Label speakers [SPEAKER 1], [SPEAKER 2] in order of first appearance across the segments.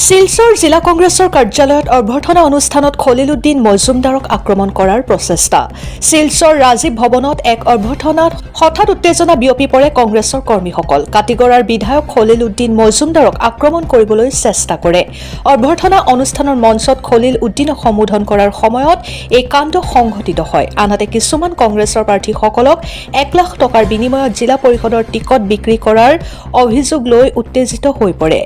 [SPEAKER 1] শিলচৰ জিলা কংগ্ৰেছৰ কাৰ্যালয়ত অভ্যৰ্থনা অনুষ্ঠানত খলিল উদ্দিন মজুমদাৰক আক্ৰমণ কৰাৰ প্ৰচেষ্টা। শিলচৰ ৰাজীৱ ভৱনত এক অভ্যৰ্থনাত হঠাৎ উত্তেজনা বিয়পি পৰে কংগ্ৰেছৰ কৰ্মীসকল। কাটিগড়াৰ বিধায়ক খলিল উদ্দিন মজুমদাৰক আক্ৰমণ কৰিবলৈ চেষ্টা কৰে। অভ্যৰ্থনা অনুষ্ঠানৰ মঞ্চত খলিল উদ্দিনক সম্বোধন কৰাৰ সময়ত এই কাণ্ড সংঘটিত হয়। আনহাতে কিছুমান কংগ্ৰেছৰ প্ৰাৰ্থীসকলক 1 লাখ টকাৰ বিনিময়ত জিলা পৰিষদৰ টিকট বিক্ৰী কৰাৰ অভিযোগ লৈ উত্তেজিত হৈ পৰে।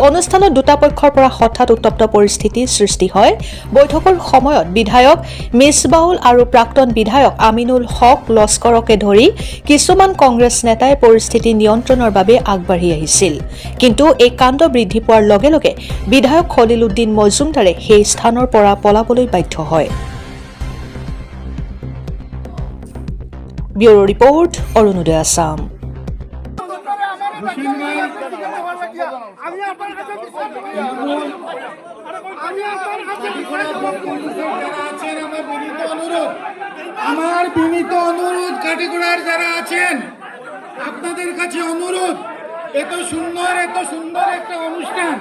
[SPEAKER 1] অনুষ্ঠানত দুটা পক্ষৰ পৰা হঠাৎ উত্তপ্ত পৰিস্থিতিৰ সৃষ্টি হয়। বৈঠকৰ সময়ত বিধায়ক মিছবাউল আৰু প্ৰাক্তন বিধায়ক আমিনুল হক লস্কৰকে ধৰি কিছুমান কংগ্ৰেছ নেতাই পৰিস্থিতি নিয়ন্ত্ৰণৰ বাবে আগবাঢ়ি আহিছিল। কিন্তু এই কাণ্ড বৃদ্ধি পোৱাৰ লগে লগে বিধায়ক খলিল উদ্দিন মজুমদাৰে সেই স্থানৰ পৰা পলাবলৈ বাধ্য হয়। ব্যুৰো ৰিপৰ্ট, অৰুণোদয় আসাম।
[SPEAKER 2] আমার বিনীত অনুরোধ কাটিগড়ার যারা আছেন আপনাদের কাছে অনুরোধ, এত সুন্দর একটা অনুষ্ঠান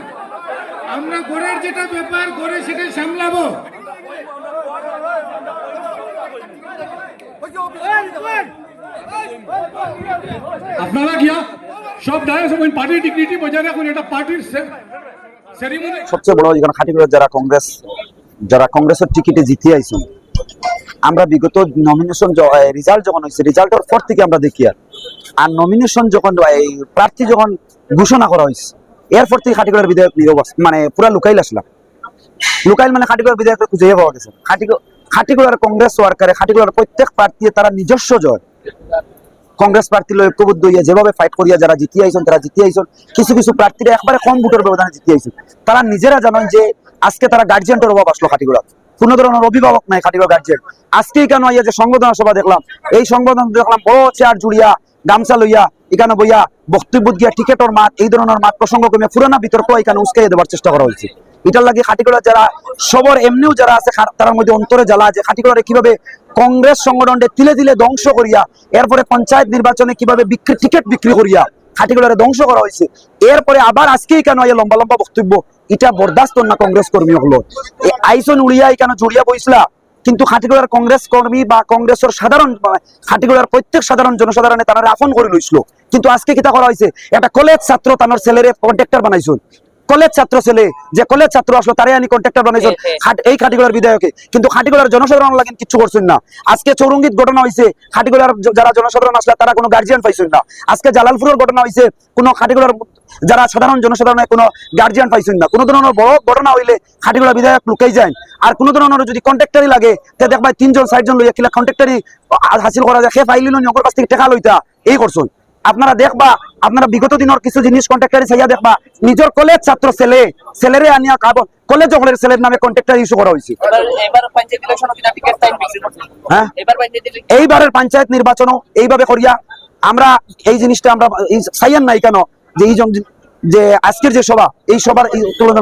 [SPEAKER 2] আমরা ঘরের যেটা ব্যাপার ঘরে সেটা সামলাবো।
[SPEAKER 3] আপনারা গিয়া সব দায় সব পার্টির ডিগনিটি বজায় রাখুন। এটা পার্টির সেরিমনি।
[SPEAKER 4] সবচেয়ে বড় এখানে খাটিগড়ার যারা কংগ্রেসের টিকিটে জিতে আইছেন, আমরা বিগত নমিনেশন রেজাল্ট যখন হয়েছে, রেজাল্টের পর থেকে আমরা দেখি আর নমিনেশন যখন প্রার্থী যখন ঘোষণা করা হয়েছে এরপর থেকে খাটিগড়ার বিধায়ক মানে পুরা লুকাইল আসলাম। লুকাইল মানে খাটিগড়ার বিধায়ককে খুঁজে পাওয়া গেছে। খাটিগড়ার কংগ্রেস ওয়ার্কারে খাটিগড়ার প্রত্যেক প্রার্থী তারা নিজস্ব জয় কংগ্রেস প্রার্থী ঐক্যবদ্ধ হইয়া যেভাবে ফাইট করিয়া যারা জিতে আইছেন তারা জিতে আইছেন। কিছু কিছু প্রার্থীরা একবারে কম ভোটের ব্যবধানে জিতে আইছেন। তারা নিজেরা জানেন যে আজকে তারা গার্জিয়ানের অভাব আসলো খাটিগড়া, কোন ধরনের অভিভাবক নাই খাটিগড়া গার্জিয়ান। আজকেই কেন আইয়া যে সংবর্ধনা সভা দেখলাম, এই সংবর্ধনা দেখলাম বড় চেয়ার জুড়িয়া গামছা লইয়া এখানে বইয়া বক্তব্য গিয়া টিকেটের মাঠ এই ধরনের মাঠ প্রসঙ্গ কমে পুরানা বিতর্ক এখানে উস্কাইয়া দেওয়ার চেষ্টা করা হয়েছে। এটার লাগে খাটিগড়া যারা সবর এমনিও যারা আছে তার মধ্যে অন্তরে জ্বালা আছে খাটিগড়ারে কিভাবে কংগ্রেস সংগঠনকে তিলে তিলে ধ্বংস করিয়া এরপরে পঞ্চায়েত নির্বাচনে কিভাবে টিকিট বিক্রি করিয়া খাটিগড়ারে ধ্বংস করা হয়েছে। এরপরে আবার আজকেই কেন এই লম্বা লম্বা বক্তব্য, এটা বরদাস্ত না কংগ্রেস কর্মী হলো। আইসন উড়িয়া কেন জড়িয়া বইসলা, কিন্তু খাটিগড়ার কংগ্রেস কর্মী বা কংগ্রেসের সাধারণ খাটিগড়ার প্রত্যেক সাধারণ জনসাধারণে তারা আপন করে লইছিল। কিন্তু আজকে কিতা করা হয়েছে, একটা কলেজ ছাত্র তানোর ছেলেরে কন্ট্রাক্টর বানাইছেন। কলেজ ছাত্র ছেলে যে কলেজ ছাত্র আসলো তারে আনি কন্ট্রাক্টর বানাইছেন এই খাটিগড়ার বিধায়কে। কিন্তু খাটিগড়ার জনসাধারণ লাগেন কিচ্ছু করছেন না। আজকে চৌরঙ্গীত ঘটনা হয়েছে, খাটিগড়ার যারা জনসাধারণ আসলে তারা কোনো গার্জিয়ান পাইছেন না। আজকে জালালপুরের ঘটনা হয়েছে, কোনো খাটিগড়ার যারা সাধারণ জনসাধারণের কোনো গার্জিয়ান পাইছেন না। কোনো ধরনের বড় ঘটনা হইলে খাটিগড়া বিধায়ক লুকাই যায়। আর কোনো ধরনের যদি কন্ট্রাক্টারি লাগে তে দেখবা 3 জন 4 জন লইয়া কিলা কন্ট্রাক্টারি হাসিল করা যায়, সে ফাইলিল নিয়োগের কাছ থেকে টাকা লইতা এই করছেন। আপনারা দেখবা, আপনারা বিগত দিনের কিছু জিনিস কন্ট্রাক্টারি চাইয়া দেখবা, নিজের কলেজ ছাত্র ছেলেরে আনিয়া কলেজ হলের ছেলের নামে কন্ট্রাক্টার ইস্যু করা হয়েছে। হ্যাঁ, এইবারের পঞ্চায়েত নির্বাচনও এইভাবে করিয়া আমরা এই জিনিসটা আমরা চাইয়ান নাই কেন যে এই যে আজকের যে সভা এই সভার তুলনা